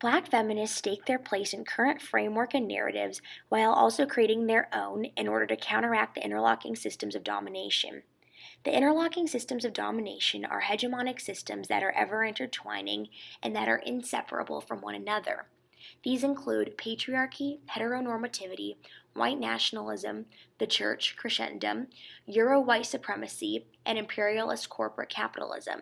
Black feminists stake their place in current framework and narratives while also creating their own in order to counteract the interlocking systems of domination. The interlocking systems of domination are hegemonic systems that are ever intertwining and that are inseparable from one another. These include patriarchy, heteronormativity, white nationalism, the church, Christendom, Euro-white supremacy, and imperialist corporate capitalism.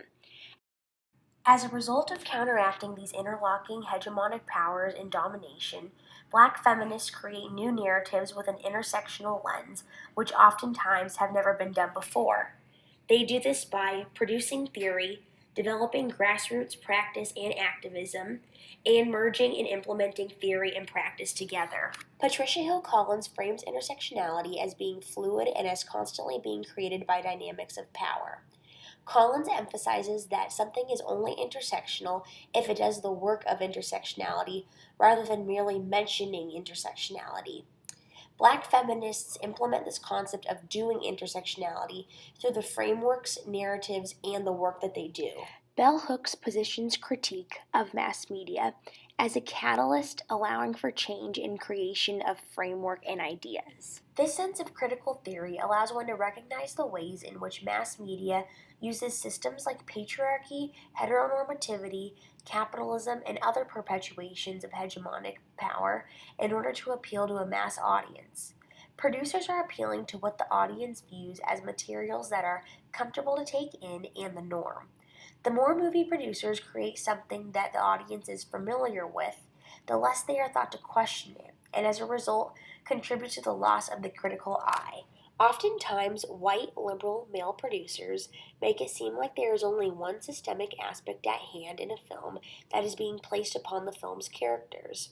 As a result of counteracting these interlocking hegemonic powers and domination, Black feminists create new narratives with an intersectional lens, which oftentimes have never been done before. They do this by producing theory, developing grassroots practice and activism, and merging and implementing theory and practice together. Patricia Hill Collins frames intersectionality as being fluid and as constantly being created by dynamics of power. Collins emphasizes that something is only intersectional if it does the work of intersectionality rather than merely mentioning intersectionality. Black feminists implement this concept of doing intersectionality through the frameworks, narratives, and the work that they do. Bell Hooks positions critique of mass media as a catalyst allowing for change in creation of framework and ideas. This sense of critical theory allows one to recognize the ways in which mass media uses systems like patriarchy, heteronormativity, capitalism, and other perpetuations of hegemonic power in order to appeal to a mass audience. Producers are appealing to what the audience views as materials that are comfortable to take in and the norm. The more movie producers create something that the audience is familiar with, the less they are thought to question it, and as a result, contribute to the loss of the critical eye. Oftentimes, white, liberal male producers make it seem like there is only one systemic aspect at hand in a film that is being placed upon the film's characters,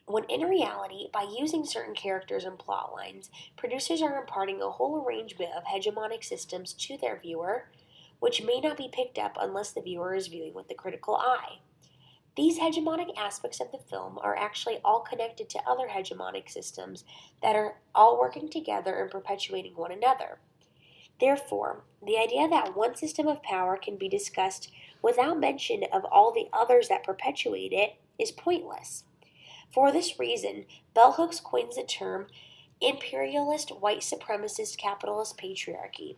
when in reality, by using certain characters and plot lines, producers are imparting a whole arrangement of hegemonic systems to their viewer, which may not be picked up unless the viewer is viewing with the critical eye. These hegemonic aspects of the film are actually all connected to other hegemonic systems that are all working together and perpetuating one another. Therefore, the idea that one system of power can be discussed without mention of all the others that perpetuate it is pointless. For this reason, Bell Hooks coins the term imperialist white supremacist capitalist patriarchy,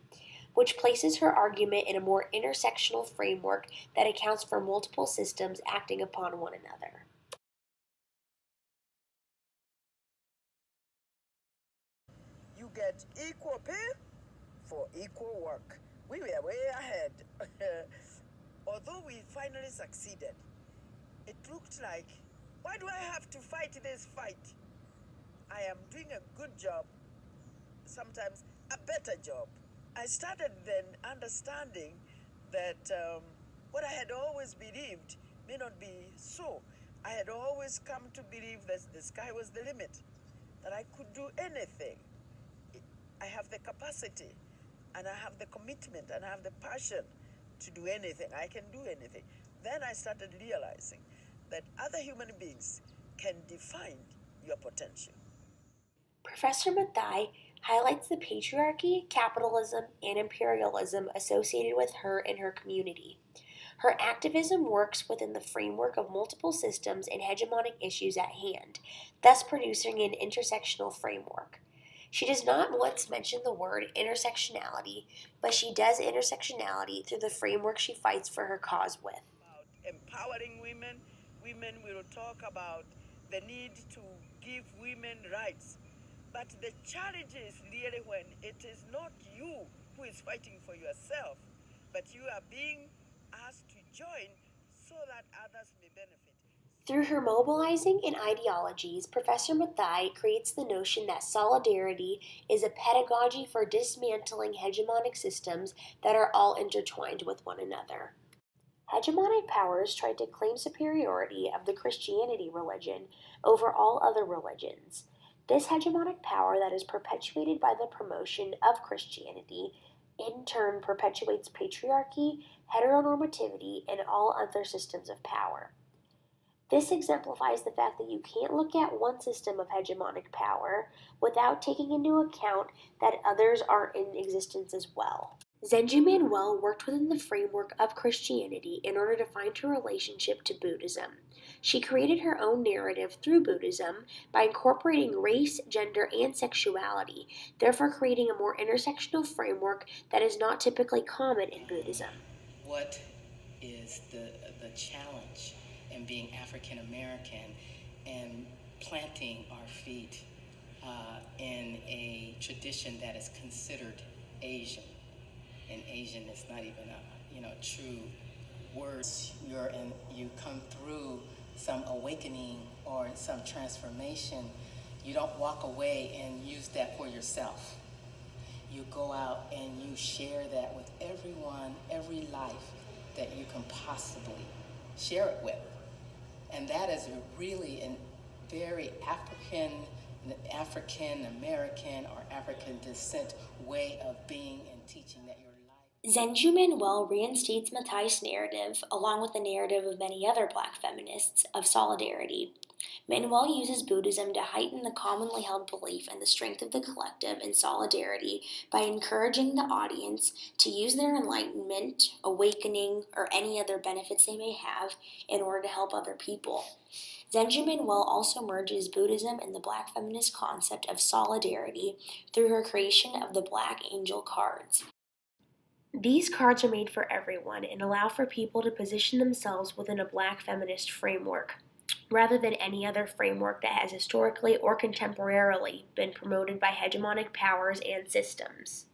which places her argument in a more intersectional framework that accounts for multiple systems acting upon one another. You get equal pay for equal work. We were way ahead. Although we finally succeeded, it looked like, why do I have to fight this fight? I am doing a good job, sometimes a better job. I started then understanding that what I had always believed may not be so. I had always come to believe that the sky was the limit, that I could do anything. I have the capacity, and I have the commitment, and I have the passion to do anything. I can do anything. Then I started realizing that other human beings can define your potential. Professor Mathai highlights the patriarchy, capitalism, and imperialism associated with her and her community. Her activism works within the framework of multiple systems and hegemonic issues at hand, thus producing an intersectional framework. She does not once mention the word intersectionality, but she does intersectionality through the framework she fights for her cause with. About empowering women, women will talk about the need to give women rights. But the challenge is really when it is not you who is fighting for yourself, but you are being asked to join so that others may benefit. Through her mobilizing and ideologies, Professor Mathai creates the notion that solidarity is a pedagogy for dismantling hegemonic systems that are all intertwined with one another. Hegemonic powers tried to claim superiority of the Christianity religion over all other religions. This hegemonic power that is perpetuated by the promotion of Christianity in turn perpetuates patriarchy, heteronormativity, and all other systems of power. This exemplifies the fact that you can't look at one system of hegemonic power without taking into account that others are in existence as well. Zenju Manuel worked within the framework of Christianity in order to find her relationship to Buddhism. She created her own narrative through Buddhism by incorporating race, gender, and sexuality, therefore creating a more intersectional framework that is not typically common in Buddhism. What is the challenge in being African American and planting our feet in a tradition that is considered Asian? And Asian is not even a true word. You come through some awakening or some transformation. You don't walk away and use that for yourself. You go out and you share that with everyone, every life that you can possibly share it with. And that is really a very African American or African descent way of being and teaching that your life. Zenju Manuel reinstates Matai's narrative, along with the narrative of many other Black feminists, of solidarity. Manuel uses Buddhism to heighten the commonly held belief in the strength of the collective and solidarity by encouraging the audience to use their enlightenment, awakening, or any other benefits they may have in order to help other people. Zenju Manuel also merges Buddhism and the Black feminist concept of solidarity through her creation of the Black Angel cards. These cards are made for everyone and allow for people to position themselves within a Black feminist framework, rather than any other framework that has historically or contemporarily been promoted by hegemonic powers and systems.